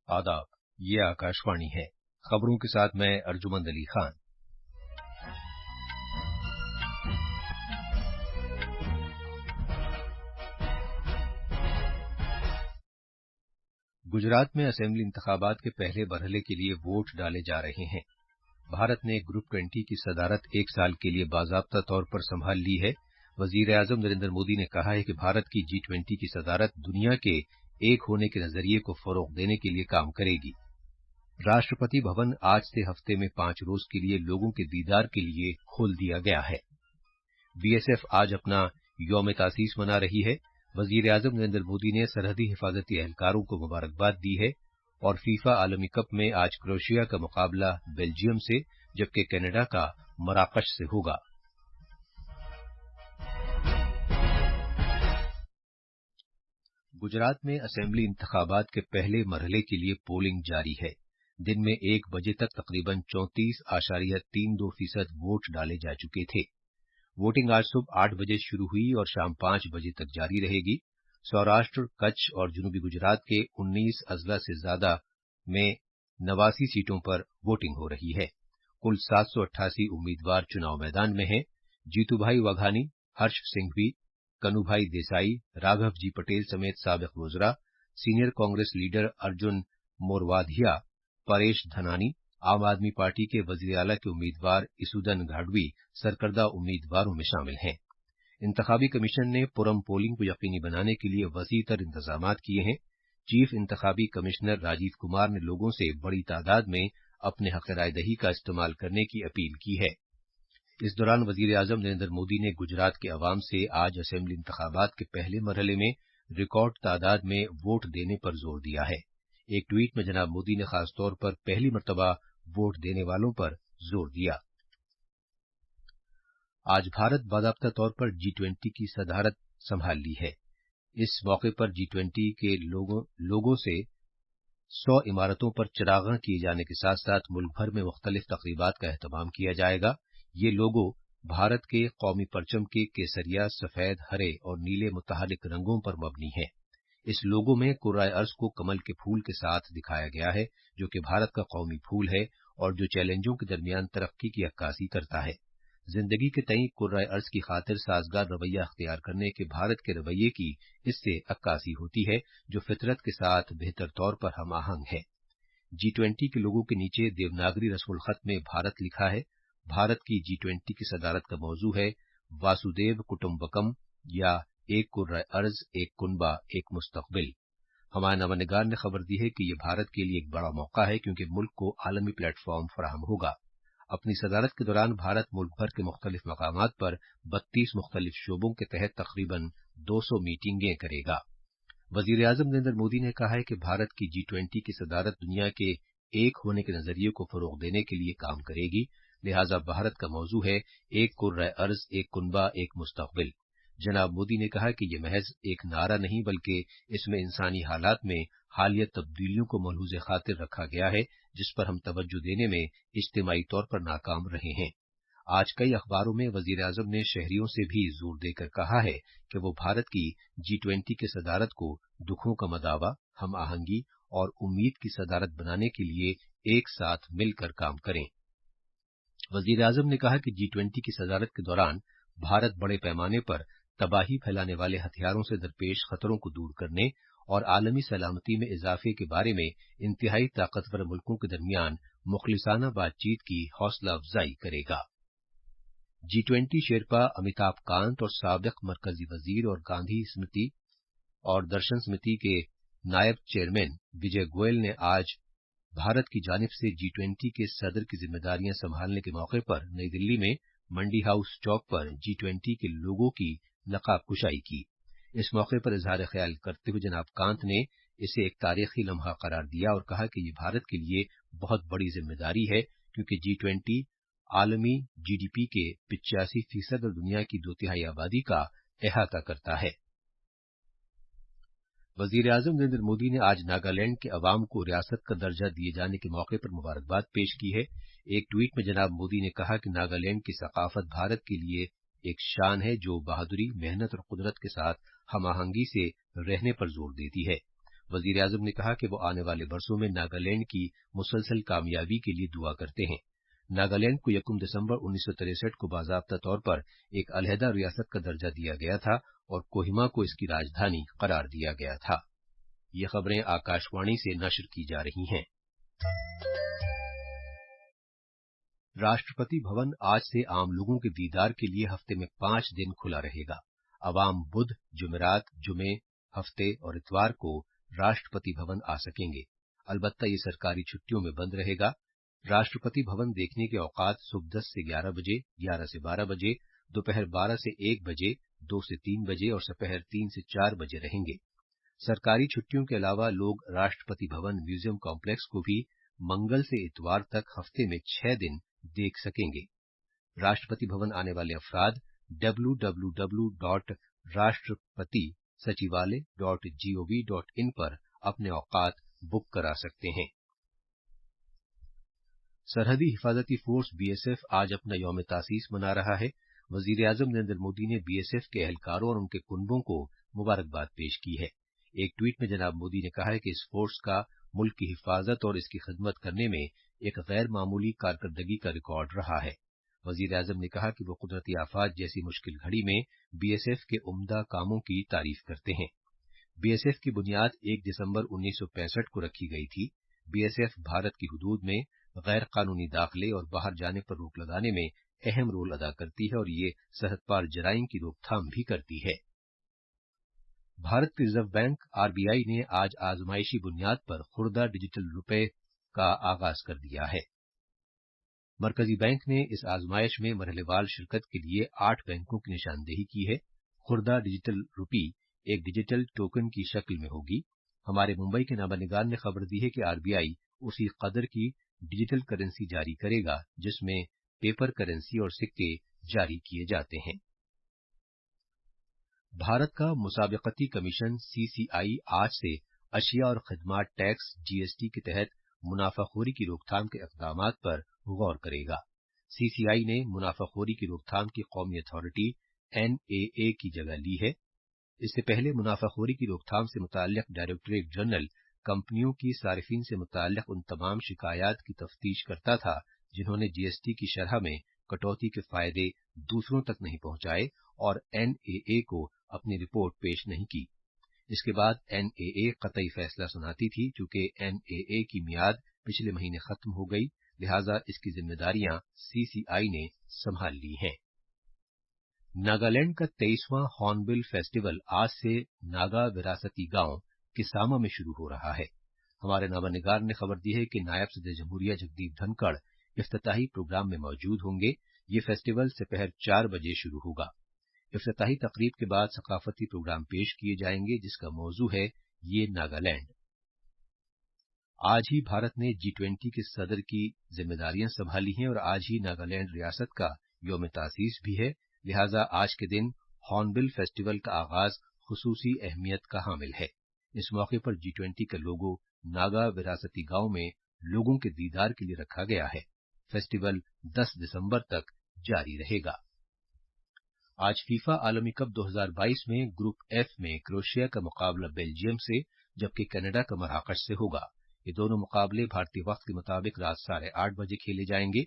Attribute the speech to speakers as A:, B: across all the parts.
A: आदाब, ये आकाशवाणी है। खबरों के साथ मैं अर्जुमंद अली खान। गुजरात में असेंबली इंतखाबात के पहले मरहले के लिए वोट डाले जा रहे हैं। भारत ने ग्रुप 20 की सदारत एक साल के लिए बाज़ाब्ता तौर पर संभाल ली है। वजीर आजम नरेंद्र मोदी ने कहा है कि भारत की G20 की सदारत दुनिया के एक होने के नजरिए को फरोग देने के लिए काम करेगी। राष्ट्रपति भवन आज से हफ्ते में 5 रोज के लिए लोगों के दीदार के लिए खोल दिया गया है। बीएसएफ आज अपना यौम तासीस मना रही है। वजीर आजम नरेंद्र मोदी ने सरहदी हिफाजती एहलकारों को मुबारकबाद दी है और फीफा आलमी कप में आज क्रोएशिया का मुकाबला बेल्जियम से जबकि कनाडा का मराकश से होगा। गुजरात में असेंबली इंतखाबात के पहले मरहले के लिए पोलिंग जारी है। दिन में 1 बजे तक तकरीबन 34.32% वोट डाले जा चुके थे। वोटिंग आज सुबह 8 बजे शुरू हुई और शाम 5 बजे तक जारी रहेगी। सौराष्ट्र, कच्छ और जनूबी गुजरात के 19 अजला से ज्यादा में 89 सीटों पर वोटिंग हो रही है। कुल 788 उम्मीदवार चुनाव मैदान में हैं। जीतूभाई वाघानी, हर्ष सिंघवी, कन्हूभाई देसाई, राघव जी पटेल समेत साबिक वज़रा, सीनियर कांग्रेस लीडर अर्जुन मोरवाधिया, परेश धनानी, आम आदमी पार्टी के वजीर आला के उम्मीदवार इसुदन गाडवी सरकर्दा उम्मीदवारों में शामिल हैं। इंतखाबी कमीशन ने पुरम पोलिंग को यकीनी बनाने के लिए वसीतर इंतजामात किए हैं। चीफ इंतखाबी कमिश्नर राजीव कुमार ने लोगों से बड़ी तादाद में अपने हक राय दही का इस्तेमाल करने की अपील की है। इस दौरान वजीर आजम नरेंद्र मोदी ने गुजरात के अवाम से आज असेंबली इंतखाबात के पहले मरहले में रिकॉर्ड तादाद में वोट देने पर जोर दिया है। एक ट्वीट में जनाब मोदी ने खासतौर पर पहली मर्तबा वोट देने वालों पर जोर दिया। आज भारत बाज़ाब्ता तौर पर G20 की सदारत संभाल ली है। इस मौके पर G20 के लोगों से 100 इमारतों पर चिरागां किए जाने के साथ साथ मुल्क भर में मुख्तलिफ तकरीबात का एहतमाम किया जाएगा। ये लोगो भारत के कौमी परचम के केसरिया, सफेद, हरे और नीले मुतहरिक रंगों पर मबनी है। इस लोगो में कुर्राए अर्ज को कमल के फूल के साथ दिखाया गया है, जो कि भारत का कौमी फूल है और जो चैलेंजों के दरमियान तरक्की की अक्कासी करता है। जिंदगी के तई कुर्राए अर्ज की खातिर साजगार रवैया अख्तियार करने के भारत के रवैये की इससे अक्कासी होती है, जो फितरत के साथ बेहतर तौर पर हम आहंग है। G20 के लोगों के नीचे देवनागरी रस्मुल खत में भारत लिखा है। भारत की G20 की सदारत का मौजू है वासुदेव कुटुम्बकम या एक कुर्राए अर्ज, एक कुनबा, एक मुस्तकबिल। हमारे नवानिगार ने खबर दी है कि यह भारत के लिए एक बड़ा मौका है क्योंकि मुल्क को आलमी प्लेटफॉर्म फराहम होगा। अपनी सदारत के दौरान भारत मुल्क भर के मुख्तलिफ मकामात पर 32 मुख्तलिफ शोबों के तहत तकरीबन 200 मीटिंगें करेगा। वजीर आजम नरेंद्र मोदी ने कहा है कि भारत की G20 की सदारत दुनिया के एक होने के नजरिए को फरोग देने के लिए काम करेगी। लिहाजा भारत का मौजू है एक कुर्राए अर्ज, एक कुनबा, एक मुस्तकबिल। जनाब मोदी ने कहा कि यह महज एक नारा नहीं बल्कि इसमें इंसानी हालात में हालिया तब्दीलियों को मलहूज़े खातिर रखा गया है, जिस पर हम तवज्जो देने में इज्तिमाई तौर पर नाकाम रहे हैं। आज कई अखबारों में वजीर आजम ने शहरियों से भी जोर देकर कहा है कि वो भारत की G20 की सदारत को दुखों का मदावा, हम आहंगी और उम्मीद की सदारत बनाने के लिए एक साथ मिलकर काम करें। वजीर आजम ने कहा कि G20 की सदारत के दौरान भारत बड़े पैमाने पर तबाही फैलाने वाले हथियारों से दरपेश खतरों को दूर करने और आलमी सलामती में इजाफे के बारे में इंतहाई ताकतवर मुल्कों के दरमियान मुखलिसाना बातचीत की हौसला अफजाई करेगा। G20 शेरपा अमिताभ कांत और साबिक मरकजी वजीर और गांधी स्मृति और दर्शन समिति के नायब चेयरमैन विजय गोयल ने आज भारत की जानिब से G20 के सदर की जिम्मेदारियां संभालने के मौके पर नई दिल्ली में मंडी हाउस चौक पर G20 के लोगों की नकाब कुशाई की। इस मौके पर इजहार ख्याल करते हुए जनाब कांत ने इसे एक तारीखी लम्हा करार दिया और कहा कि ये भारत के लिए बहुत बड़ी जिम्मेदारी है क्योंकि G20 आलमी GDP के 85% और दुनिया की 2/3 आबादी का अहाता करता है। वजीर आजम नरेंद्र मोदी ने आज नागालैंड के अवाम को रियासत का दर्जा दिए जाने के मौके पर मुबारकबाद पेश की है। एक ट्वीट में जनाब मोदी ने कहा कि नागालैंड की सकाफत भारत के लिए एक शान है जो बहादुरी, मेहनत और कुदरत के साथ हम आहंगी से रहने पर जोर देती है। वजीर आजम ने कहा कि वो आने वाले बरसों में नागालैंड की मुसलसल कामयाबी के लिए दुआ करते हैं। नागालैंड को 1 दिसंबर 1963 को बाज़ाब्ता तौर पर एक अलहदा रियासत का दर्जा दिया गया था और कोहिमा को इसकी राजधानी करार दिया गया था। ये खबरें आकाशवाणी से नशर की जा रही हैं। राष्ट्रपति भवन आज से आम लोगों के दीदार के लिए हफ्ते में 5 दिन खुला रहेगा। अवाम बुध, जुमेरात, जुमे, हफ्ते और इतवार को राष्ट्रपति भवन आ सकेंगे। अलबत्ता ये सरकारी छुट्टियों में बंद रहेगा। राष्ट्रपति भवन देखने के औकात सुबह 10 से 11 बजे, 11 से 12 बजे, दोपहर 12 से 1 बजे, 2 से 3 बजे और दोपहर 3 से 4 बजे रहेंगे। सरकारी छुट्टियों के अलावा लोग राष्ट्रपति भवन म्यूजियम कॉम्प्लेक्स को भी मंगल से इतवार तक हफ्ते में 6 दिन देख सकेंगे। राष्ट्रपति भवन आने वाले अफराद www.rashtrapatisachivale.gov.in पर अपने औकात बुक करा सकते हैं। सरहदी हिफाजती फोर्स बीएसएफ आज अपना यौम तासीस मना रहा है। वजीर आजम नरेंद्र मोदी ने बीएसएफ के एहलकारों और उनके कुनबों को मुबारकबाद पेश की है। एक ट्वीट में जनाब मोदी ने कहा है कि इस फोर्स का मुल्क की हिफाजत और इसकी खिदमत करने में एक गैर मामूली कारकर्दगी का रिकॉर्ड रहा है। वजीर आजम ने कहा कि वो कुदरती आफात जैसी मुश्किल घड़ी में बीएसएफ के उम्दा कामों की तारीफ करते हैं। बीएसएफ की बुनियाद 1 दिसंबर 1965 को रखी गई थी। बीएसएफ भारत की हुदूद में गैर कानूनी दाखिले और बाहर जाने पर रोक लगाने में अहम रोल अदा करती है और ये सरहद पार जराइम की रोकथाम भी करती है। भारत रिजर्व बैंक आरबीआई ने आज आजमाइशी बुनियाद पर खुर्दा डिजिटल रुपए का आगाज कर दिया है। मरकजी बैंक ने इस आजमाइश में मरहलेवार शिरकत के लिए 8 बैंकों की निशानदेही की है। खुर्दा डिजिटल रुपी एक डिजिटल टोकन की शक्ल में होगी। हमारे मुंबई के नामानिगार ने खबर दी है कि आरबीआई उसी कदर की डिजिटल करेंसी जारी करेगा जिसमें पेपर करेंसी और सिक्के जारी किए जाते हैं। भारत का मुसाबिकती कमीशन सीसीआई आज से अशिया और खिदमात टैक्स जीएसटी के तहत मुनाफाखोरी की रोकथाम के इक़दामात पर गौर करेगा। सीसीआई ने मुनाफाखोरी की रोकथाम की कौमी अथॉरिटी एनएए की जगह ली है। इससे पहले मुनाफाखोरी की रोकथाम से मुताल्लिक डायरेक्टरेट जनरल कंपनियों की सारिफिन से मुताल्लिक उन तमाम शिकायत की तफ्तीश करता था जिन्होंने जीएसटी की शरह में कटौती के फायदे दूसरों तक नहीं पहुंचाए और एनएए को अपनी रिपोर्ट पेश नहीं की। इसके बाद एनएए कतई फैसला सुनाती थी। चूंकि एनएए की मियाद पिछले महीने खत्म हो गई, लिहाजा इसकी जिम्मेदारियां सीसीआई ने संभाल ली हैं। नागालैंड का 23वां हॉर्नबिल फेस्टिवल आज से नागा विरासती गांव किसामा में शुरू हो रहा है। हमारे नामानिगार ने खबर दी है कि नायब सदर जमहूरिया जगदीप धनखड़ इफ्तिताही प्रोग्राम में मौजूद होंगे। ये फेस्टिवल दोपहर 4 बजे शुरू होगा। इफ्तिताही तकरीब के बाद सकाफती प्रोग्राम पेश किए जाएंगे जिसका मौजू है ये नागालैंड। आज ही भारत ने G20 के सदर की जिम्मेदारियां संभाली हैं और आज ही नागालैंड रियासत का यौम तासीस भी है। लिहाजा आज के दिन हॉर्नबिल फेस्टिवल का आगाज खुसूसी अहमियत का हामिल है। इस मौके पर G20 का लोगो नागा विरासती गांव में लोगों के दीदार के लिए रखा गया है। फेस्टिवल 10 दिसंबर तक जारी रहेगा। आज फीफा आलमी कप 2022 में ग्रुप एफ में क्रोएशिया का मुकाबला बेल्जियम से जबकि कनाडा का मराकश से होगा। ये दोनों मुकाबले भारतीय वक्त के मुताबिक रात 8:30 बजे खेले जाएंगे।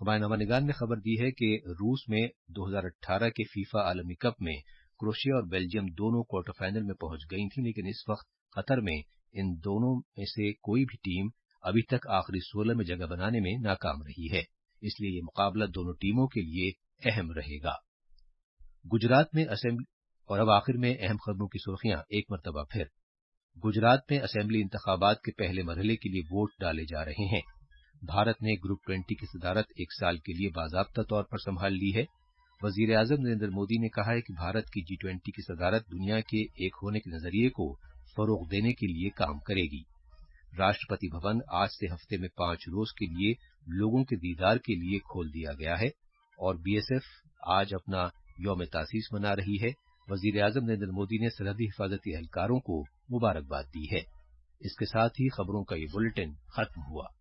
A: हमारे नामानिगार ने खबर दी है कि रूस में 2018 के फीफा आलमी कप में क्रोएशिया और बेल्जियम दोनों क्वार्टर फाइनल में पहुंच गई थी, लेकिन इस वक्त कतर में इन दोनों में से कोई भी टीम अभी तक आखिरी 16 में जगह बनाने में नाकाम रही है। इसलिए ये मुकाबला दोनों टीमों के लिए अहम रहेगा। गुजरात में असेंबली और अब आखिर में अहम खबरों की सुर्खियां एक मरतबा फिर। गुजरात में असेंबली इंतखाबात के पहले मरहले के लिए वोट डाले जा रहे हैं। भारत ने ग्रुप 20 की सदारत 1 साल के लिए बाज़ाब्ता तौर पर संभाल ली है। वजीर आजम नरेंद्र मोदी ने कहा है कि भारत की G20 की सदारत दुनिया के एक होने के नजरिए को फरोग देने के लिए काम करेगी। राष्ट्रपति भवन आज से हफ्ते में 5 रोज के लिए लोगों के दीदार के लिए खोल दिया गया है और बीएसएफ आज अपना यौम तासीस मना रही है। वजीर आजम नरेंद्र मोदी ने सरहदी हिफाजती एहलकारों को मुबारकबाद दी है। इसके साथ ही खबरों का ये बुलेटिन खत्म हुआ।